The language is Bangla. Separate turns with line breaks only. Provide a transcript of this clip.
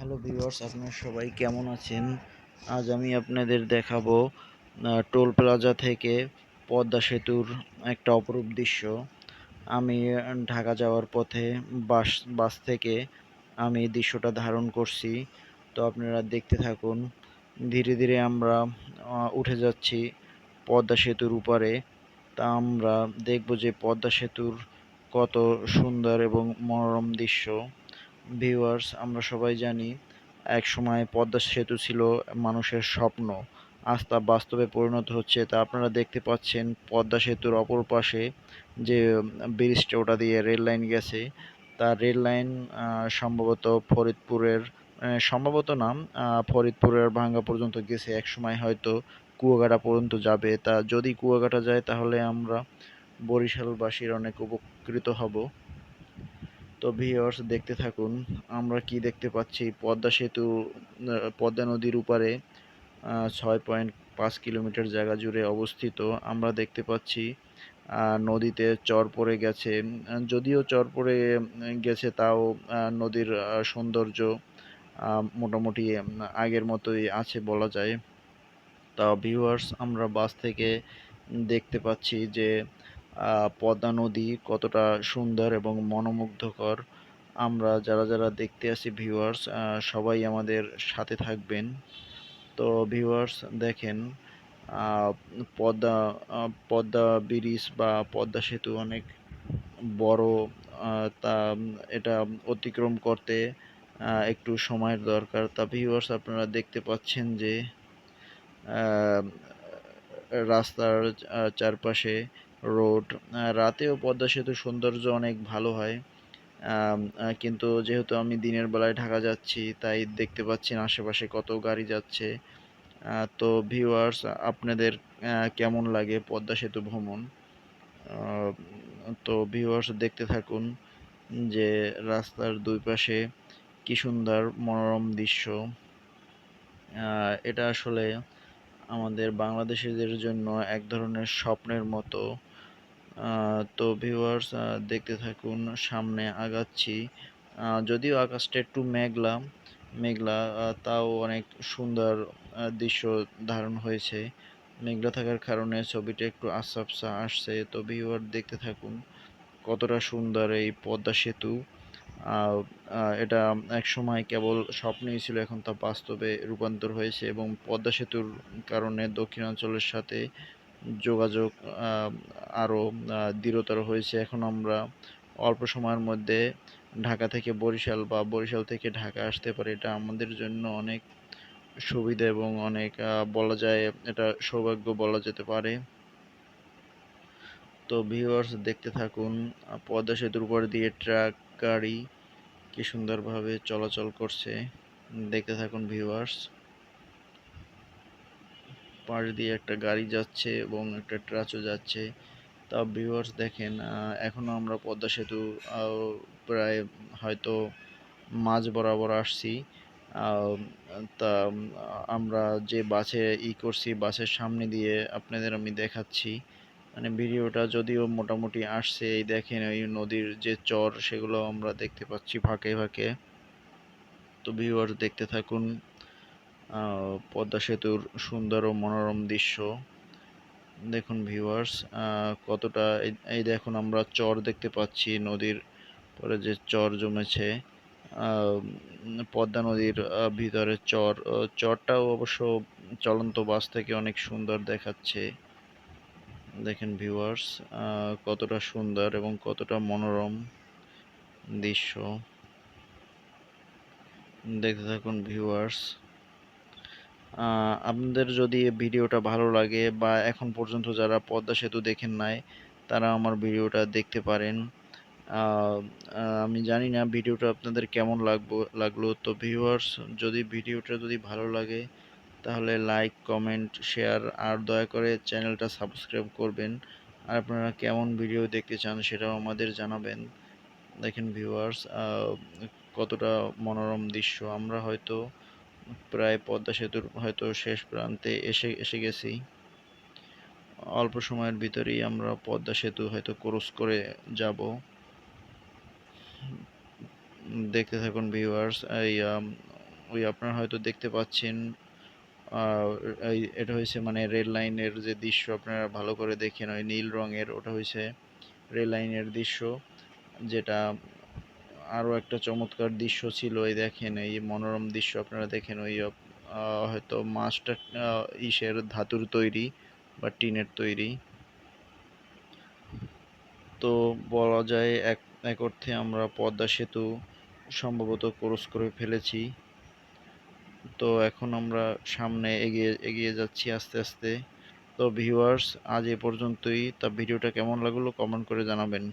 হ্যালো ভিউয়ার্স, আপনারা সবাই কেমন আছেন? আজ আমি আপনাদের দেখাবো টোল প্লাজা থেকে পদ্মা সেতুর একটা অপরূপ দৃশ্য। আমি ঢাকা যাওয়ার পথে বাস বাস থেকে আমি এই দৃশ্যটা ধারণ করছি। তো আপনারা দেখতে থাকুন। ধীরে ধীরে আমরা উঠে যাচ্ছি পদ্মা সেতুর উপরে। তা আমরা দেখব যে পদ্মা সেতুর কত সুন্দর এবং মনোরম দৃশ্য। ভিউয়ার্স, আমরা সবাই জানি একসময় পদ্মা সেতু ছিল মানুষের স্বপ্ন। আজ তা বাস্তবে পরিণত হচ্ছে। তা আপনারা দেখতে পাচ্ছেন পদ্মা সেতুর অপর পাশে যে ব্রিজটা, ওটা দিয়ে রেল লাইন গেছে। তা রেল লাইন সম্ভবত ফরিদপুরের, সম্ভবত নাম ফরিদপুরের ভাঙ্গা পর্যন্ত গেছে, একসময় হয়তো কুয়াকাটা পর্যন্ত যাবে। তা যদি কুয়াকাটা যায় তাহলে আমরা বরিশালবাসীর অনেক উপকৃত হব। তো ভিউয়ার্স, দেখতে থাকুন আমরা কি দেখতে পাচ্ছি। পদ্মা সেতু পদ্মা নদীর উপরে 6.5 কিলোমিটার জায়গা জুড়ে অবস্থিত। আমরা দেখতে পাচ্ছি নদীতে চর পড়ে গেছে। যদিও চর পড়ে গেছে, তাও নদীর সৌন্দর্য মোটামুটি আগের মতোই আছে বলা যায়। তা ভিউয়ার্স, আমরা বাস থেকে দেখতে পাচ্ছি যে পদ্মা নদী কতটা সুন্দর এবং মনোমুগ্ধকর। আমরা যারা যারা দেখতে আসি ভিউয়ার্স, সবাই আমাদের সাথে থাকবেন। তো ভিউয়ার্স দেখেন, আহ, পদ্মা পদ্মা ব্রিজ বা পদ্মা সেতু অনেক বড়। তা এটা অতিক্রম করতে একটু সময়ের দরকার। তা ভিউয়ার্স, আপনারা দেখতে পাচ্ছেন যে আহ, রাস্তার চারপাশে রোড। রাতেও পদ্মা সেতুর সৌন্দর্য অনেক ভালো হয়। কিন্তু যেহেতু আমি দিনের বেলায় ঢাকা যাচ্ছি, তাই দেখতে পাচ্ছেন আশেপাশে কত গাড়ি যাচ্ছে। তো ভিউয়ার্স, আপনাদের কেমন লাগে পদ্মা সেতু ভ্রমণ? আহ, তো ভিউয়ার্স, দেখতে থাকুন যে রাস্তার দুই পাশে কি সুন্দর মনোরম দৃশ্য। এটা আসলে আমাদের বাংলাদেশিদের জন্য এক ধরনের স্বপ্নের মতো। তো ভিউয়ার্স, দেখতে থাকুন, সামনে আগাচ্ছি। যদিও আকাশটা একটু মেঘলা মেঘলা, তাও অনেক সুন্দর দৃশ্য ধারণ হয়েছে। মেঘলা থাকার কারণে ছবিটা একটু আবছা আবছা আসছে। তো ভিউয়ার দেখতে থাকুন কতটা সুন্দর এই পদ্মা সেতু। আহ, এটা এক সময় কেবল স্বপ্নই ছিল, এখন তা বাস্তবে রূপান্তর হয়েছে এবং পদ্মা সেতুর কারণে দক্ষিণাঞ্চলের সাথে যোগাযোগ আহ, আরও দৃঢ়তর হয়েছে। এখন আমরা অল্প সময়ের মধ্যে ঢাকা থেকে বরিশাল বা বরিশাল থেকে ঢাকা আসতে পারি। এটা আমাদের জন্য অনেক সুবিধা এবং অনেক বলা যায় এটা সৌভাগ্য বলা যেতে পারে। তো ভিউয়ার্স, দেখতে থাকুন পদ্মা সেতুর উপর দিয়ে ট্রাক গাড়ি কি সুন্দরভাবে চলাচল করছে। দেখতে থাকুন ভিউয়ার্স, পাশ দিয়ে একটা গাড়ি যাচ্ছে এবং একটা ট্রাচও যাচ্ছে। তা ভিউয়ার্স দেখেন, এখনো আমরা পদ্মা সেতু প্রায় হয়তো মাঝ বরাবর আসছি। আহ, তা আমরা যে বাসে করছি, বাসের সামনে দিয়ে আপনাদের আমি দেখাচ্ছি। মানে ভিডিওটা যদিও মোটামুটি আসছে, এই দেখেন ওই নদীর যে চর, সেগুলো আমরা দেখতে পাচ্ছি ফাঁকে ফাঁকে। তো ভিউয়ার্স, দেখতে থাকুন পদ্মা সেতুর সুন্দর ও মনোরম দৃশ্য। দেখুন ভিউয়ার্স, কতটা এই দেখুন আমরা চর দেখতে পাচ্ছি, নদীর পরে যে চর জমেছে। পদ্মা নদীর ভিতরে চর, চরটাও অবশ্য চলন্ত বাস থেকে অনেক সুন্দর দেখাচ্ছে। দেখেন ভিউয়ার্স, কতটা সুন্দর এবং কতটা মনোরম দৃশ্য। দেখতে থাকুন ভিউয়ার্স। আপনাদের যদি ভিডিওটা ভালো লাগে বা এখন পর্যন্ত যারা পদ্মা সেতু দেখেন নাই, তারা আমার ভিডিওটা দেখতে পারেন। আহ, আমি জানি না ভিডিওটা আপনাদের কেমন লাগলো। তো ভিউয়ার্স, যদি ভিডিওটা যদি ভালো লাগে তাহলে লাইক, কমেন্ট, শেয়ার আর দয়া করে চ্যানেলটা সাবস্ক্রাইব করবেন। আর আপনারা কেমন ভিডিও দেখতে চান সেটাও আমাদের জানাবেন। দেখেন ভিউয়ার্স, কতটা মনোরম দৃশ্য। আমরা হয়তো প্রায় পদ্মা সেতুর হয়তো শেষ প্রান্তে এসে এসে গেছি। অল্প সময়ের ভিতরেই আমরা পদ্মা সেতু হয়তো ক্রস করে যাব। দেখতে থাকুন ভিউয়ার্স। এই ওই আপনারা হয়তো দেখতে পাচ্ছেন আহ, এটা হয়েছে মানে রেল লাইনের যে দৃশ্য, আপনারা ভালো করে দেখেন, ওই নীল রঙের ওটা হয়েছে রেল লাইনের দৃশ্য। যেটা আরও একটা চমৎকার দৃশ্য ছিল, এই দেখেন এই মনোরম দৃশ্য, আপনারা দেখেন ওই হয়তো মাছটা ইসের ধাতুর তৈরি বা টিনের তৈরি। তো বলা যায় এক এক অর্থে আমরা পদ্মা সেতু সম্ভবত ক্রস করে ফেলেছি। তো এখন আমরা সামনে এগিয়ে এগিয়ে যাচ্ছি আস্তে আস্তে। তো ভিউয়ার্স, আজ এ পর্যন্তই। তা ভিডিওটা কেমন লাগলো কমেন্ট করে জানাবেন।